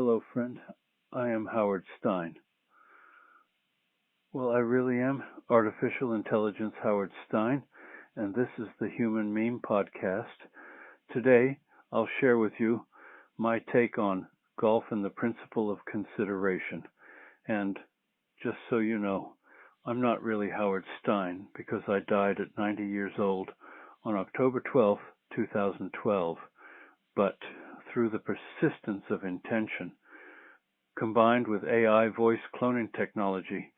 Hello, friend. I am Howard Stein. Well, I really am Artificial Intelligence Howard Stein, and this is the Human Meme Podcast. Today, I'll share with you my take on golf and the principle of consideration. And just so you know, I'm not really Howard Stein because I died at 90 years old on October 12th, 2012. But through the persistence of intention, combined with AI voice cloning technology,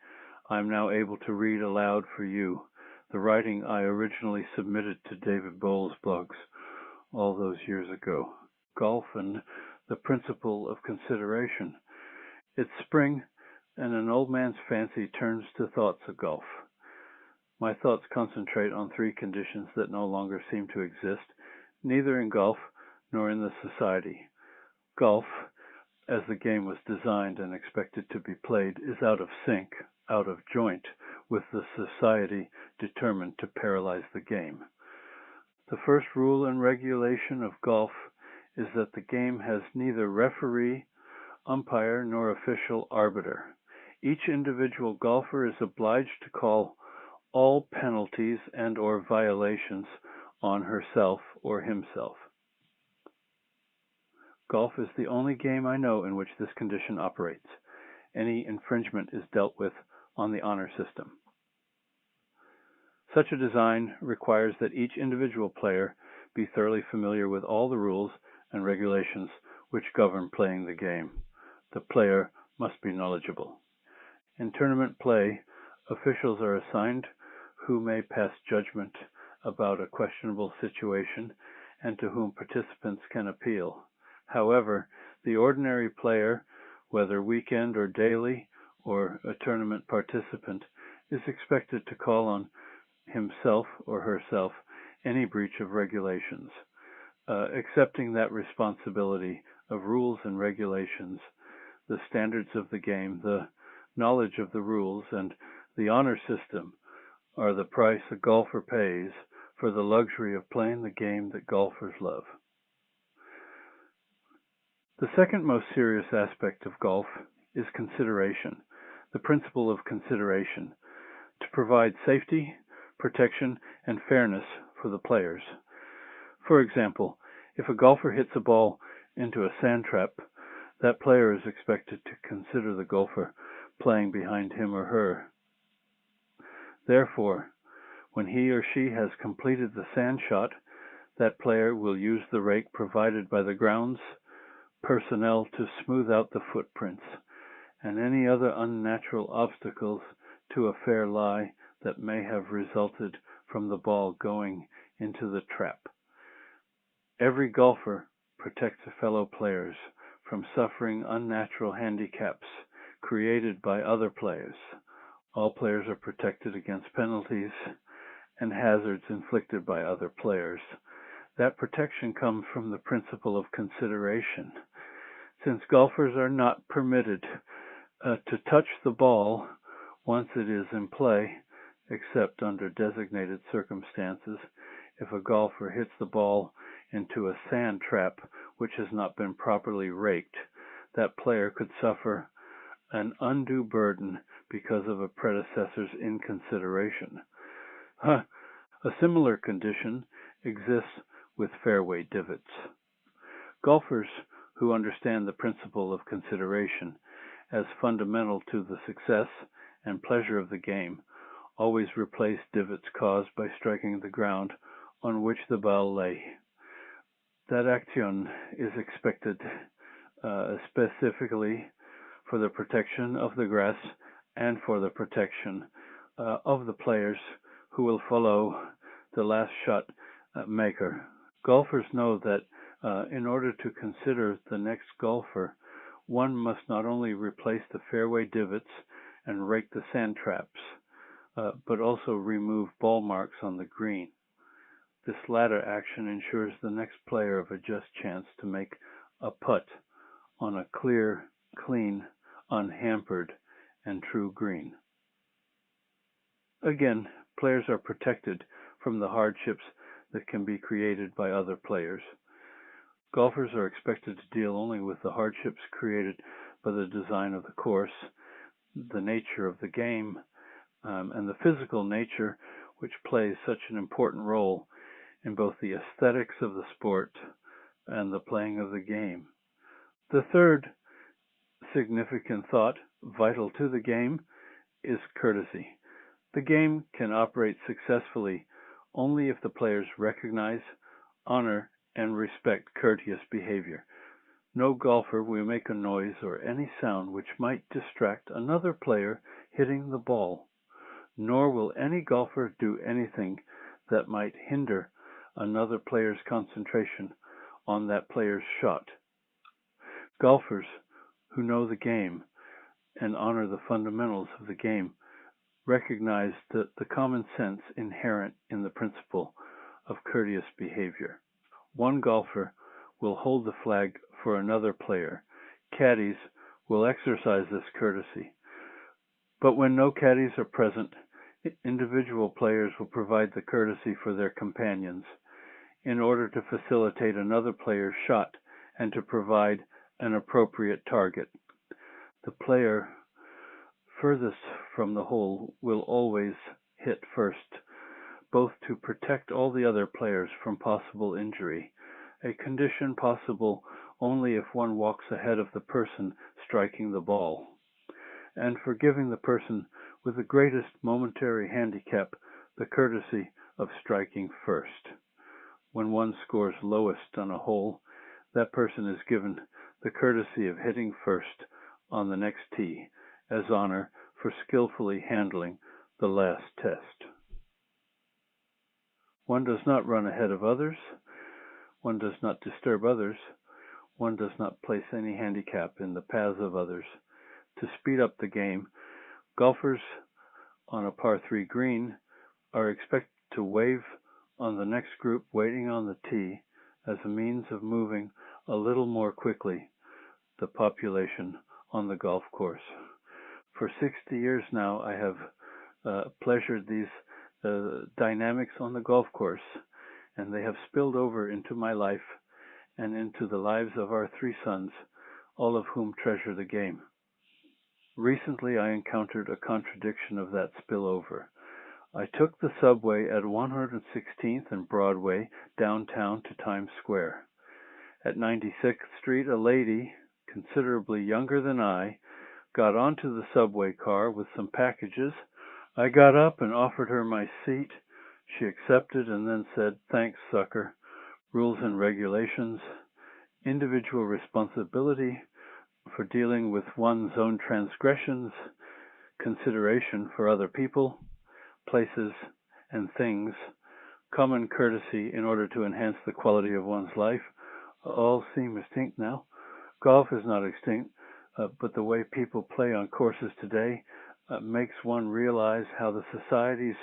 I'm now able to read aloud for you the writing I originally submitted to David Boles blogs all those years ago. Golf and the principle of consideration. It's spring, and an old man's fancy turns to thoughts of golf. My thoughts concentrate on three conditions that no longer seem to exist, neither in golf nor in the society. Golf, as the game was designed and expected to be played, is out of sync, out of joint with the society determined to paralyze the game. The first rule and regulation of golf is that the game has neither referee, umpire, nor official arbiter. Each individual golfer is obliged to call all penalties and/or violations on herself or himself. Golf is the only game I know in which this condition operates. Any infringement is dealt with on the honor system. Such a design requires that each individual player be thoroughly familiar with all the rules and regulations which govern playing the game. The player must be knowledgeable. In tournament play, officials are assigned who may pass judgment about a questionable situation and to whom participants can appeal. However, the ordinary player, whether weekend or daily or a tournament participant, is expected to call on himself or herself any breach of regulations. Accepting that responsibility of rules and regulations, the standards of the game, the knowledge of the rules, and the honor system are the price a golfer pays for the luxury of playing the game that golfers love. The second most serious aspect of golf is consideration, the principle of consideration, to provide safety, protection, and fairness for the players. For example, if a golfer hits a ball into a sand trap, that player is expected to consider the golfer playing behind him or her. Therefore, when he or she has completed the sand shot, that player will use the rake provided by the grounds personnel to smooth out the footprints and any other unnatural obstacles to a fair lie that may have resulted from the ball going into the trap. Every golfer protects fellow players from suffering unnatural handicaps created by other players. All players are protected against penalties and hazards inflicted by other players. That protection comes from the principle of consideration. Since golfers are not permitted to touch the ball once it is in play, except under designated circumstances, if a golfer hits the ball into a sand trap which has not been properly raked, that player could suffer an undue burden because of a predecessor's inconsideration. A similar condition exists with fairway divots. Golfers who understand the principle of consideration as fundamental to the success and pleasure of the game always replace divots caused by striking the ground on which the ball lay. That action is expected specifically for the protection of the grass and for the protection of the players who will follow the last shot maker. Golfers know that in order to consider the next golfer, one must not only replace the fairway divots and rake the sand traps, but also remove ball marks on the green. This latter action ensures the next player of a just chance to make a putt on a clear, clean, unhampered, and true green. Again, players are protected from the hardships that can be created by other players. Golfers are expected to deal only with the hardships created by the design of the course, the nature of the game, and the physical nature which plays such an important role in both the aesthetics of the sport and the playing of the game. The third significant thought, vital to the game, is courtesy. The game can operate successfully only if the players recognize, honor, and respect courteous behavior. No golfer will make a noise or any sound which might distract another player hitting the ball, nor will any golfer do anything that might hinder another player's concentration on that player's shot. Golfers who know the game and honor the fundamentals of the game recognize the common sense inherent in the principle of courteous behavior. One golfer will hold the flag for another player. Caddies will exercise this courtesy. But when no caddies are present, individual players will provide the courtesy for their companions in order to facilitate another player's shot and to provide an appropriate target. The player furthest from the hole will always hit first, both to protect all the other players from possible injury, a condition possible only if one walks ahead of the person striking the ball, and for giving the person with the greatest momentary handicap the courtesy of striking first. When one scores lowest on a hole, that person is given the courtesy of hitting first on the next tee as honor for skillfully handling the last test. One does not run ahead of others. One does not disturb others. One does not place any handicap in the paths of others. To speed up the game, golfers on a par 3 green are expected to wave on the next group waiting on the tee as a means of moving a little more quickly the population on the golf course. For 60 years now, I have pleasured these dynamics on the golf course, and they have spilled over into my life and into the lives of our 3 sons, all of whom treasure the game. Recently, I encountered a contradiction of that spillover. I took the subway at 116th and Broadway downtown to Times Square. At 96th Street, a lady, considerably younger than I, got onto the subway car with some packages. I got up and offered her my seat. She accepted and then said, "Thanks, sucker. Rules and regulations, individual responsibility for dealing with one's own transgressions, consideration for other people, places, and things, common courtesy in order to enhance the quality of one's life, all seem extinct now. Golf is not extinct, but the way people play on courses today makes one realize how the societies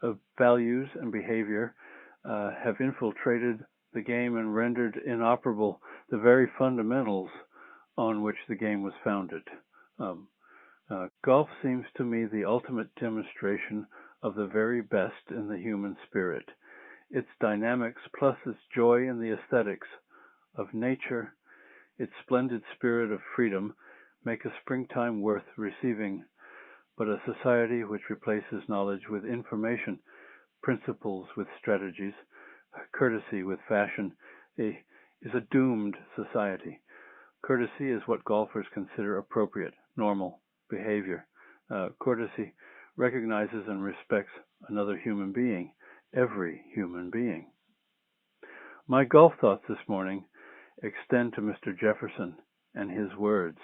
of values and behavior have infiltrated the game and rendered inoperable the very fundamentals on which the game was founded. Golf seems to me the ultimate demonstration of the very best in the human spirit. Its dynamics plus its joy in the aesthetics of nature, its splendid spirit of freedom make a springtime worth receiving, but a society which replaces knowledge with information, principles with strategies, courtesy with fashion, is a doomed society. Courtesy is what golfers consider appropriate, normal behavior. Courtesy recognizes and respects another human being, every human being. My golf thoughts this morning extend to Mr. Jefferson and his words.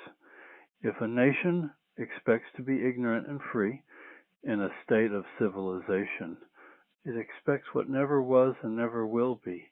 If a nation expects to be ignorant and free in a state of civilization, it expects what never was and never will be,